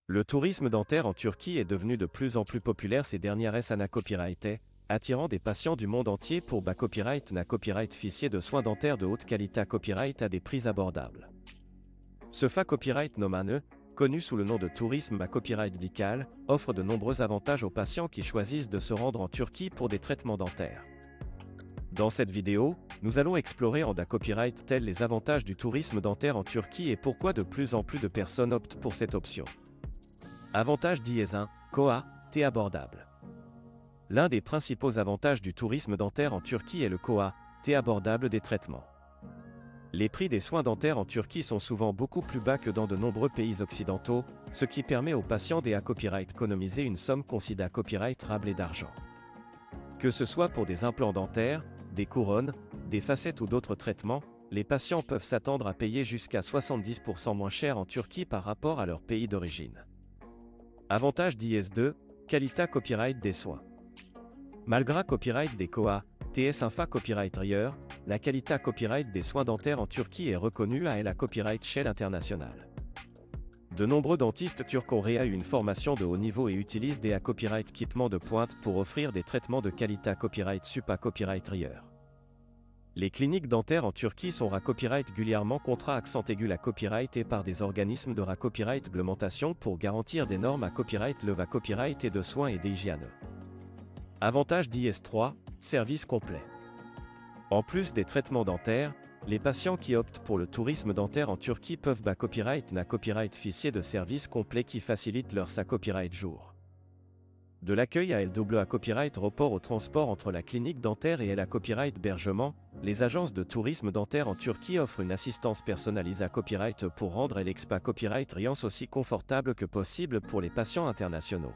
Le tourisme dentaire en Turquie est devenu de plus en plus populaire ces dernières années copyrighté, attirant des patients du monde entier pour bas copyright na copyright ficier de soins dentaires de haute qualité copyright à des prix abordables. Ce fa copyright nomane, connu sous le nom de tourisme à copyright dical, offre de nombreux avantages aux patients qui choisissent de se rendre en Turquie pour des traitements dentaires. Dans cette vidéo, nous allons explorer en da copyright tels les avantages du tourisme dentaire en Turquie et pourquoi de plus en plus de personnes optent pour cette option. Avantage dièse 1, Koa, T abordable. L'un des principaux avantages du tourisme dentaire en Turquie est le Koa, T abordable des traitements. Les prix des soins dentaires en Turquie sont souvent beaucoup plus bas que dans de nombreux pays occidentaux, ce qui permet aux patients des copyright économiser une somme considérée copyright rablée d'argent. Que ce soit pour des implants dentaires, des couronnes, des facettes ou d'autres traitements, les patients peuvent s'attendre à payer jusqu'à 70% moins cher en Turquie par rapport à leur pays d'origine. Avantage d'IS2, qualité copyright des soins. Malgré copyright des Koa, TS Infa copyright Rieur, la qualité copyright des soins dentaires en Turquie est reconnue à la copyright Shell internationale. De nombreux dentistes turcs ont eu une formation de haut niveau et utilisent des copyright équipements de pointe pour offrir des traitements de qualité copyright supa copyright Rieur. Les cliniques dentaires en Turquie sont copyright régulièrement contrat accent aigu la copyright et par des organismes de copyright réglementation pour garantir des normes à copyright le copyright et de soins et d'hygiène. Avantage d'IS3, service complet. En plus des traitements dentaires, les patients qui optent pour le tourisme dentaire en Turquie peuvent copyright na copyright ficier de services complets qui facilitent leur copyright jour. De l'accueil à LW copyright report au transport entre la clinique dentaire et la copyright hébergement, les agences de tourisme dentaire en Turquie offrent une assistance personnalisée à copyright pour rendre l'expa copyright riance aussi confortable que possible pour les patients internationaux.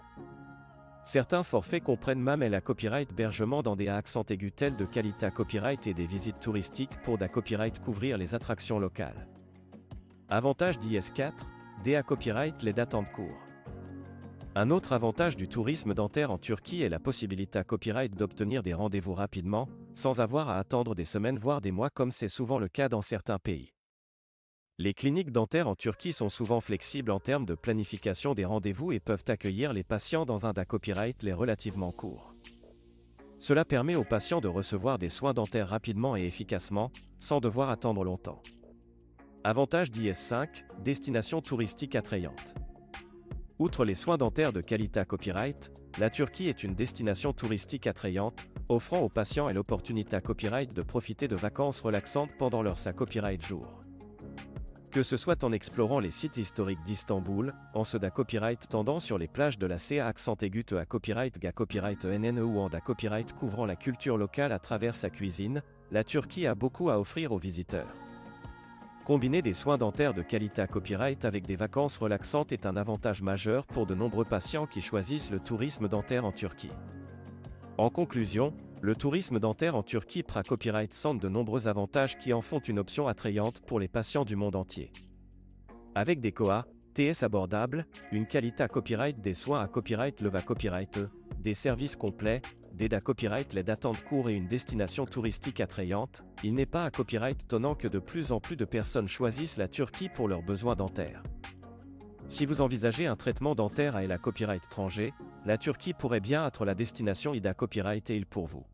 Certains forfaits comprennent même la copyright hébergement dans des accents aigus tels de qualité copyright et des visites touristiques pour copyright couvrir les attractions locales. Avantage d'IS4, DA copyright les dates en cours. Un autre avantage du tourisme dentaire en Turquie est la possibilité à copyright d'obtenir des rendez-vous rapidement, sans avoir à attendre des semaines voire des mois comme c'est souvent le cas dans certains pays. Les cliniques dentaires en Turquie sont souvent flexibles en termes de planification des rendez-vous et peuvent accueillir les patients dans un copyright les relativement court. Cela permet aux patients de recevoir des soins dentaires rapidement et efficacement, sans devoir attendre longtemps. Avantage d'IS5, destination touristique attrayante. Outre les soins dentaires de qualité copyright, la Turquie est une destination touristique attrayante, offrant aux patients l'opportunité copyright de profiter de vacances relaxantes pendant leur copyright jour. Que ce soit en explorant les sites historiques d'Istanbul, en ceux copyright tendant sur les plages de la CA accent aigu à copyright copyright NNE ou en copyright couvrant la culture locale à travers sa cuisine, la Turquie a beaucoup à offrir aux visiteurs. Combiner des soins dentaires de qualité copyright avec des vacances relaxantes est un avantage majeur pour de nombreux patients qui choisissent le tourisme dentaire en Turquie. En conclusion, le tourisme dentaire en Turquie copyright centre de nombreux avantages qui en font une option attrayante pour les patients du monde entier. Avec des Koa, TS abordables, une qualité copyright des soins à copyright le copyright des services complets, des copyright les d'attente court et une destination touristique attrayante, il n'est pas copyright étonnant que de plus en plus de personnes choisissent la Turquie pour leurs besoins dentaires. Si vous envisagez un traitement dentaire à la copyright étranger, la Turquie pourrait bien être la destination copyright pour vous.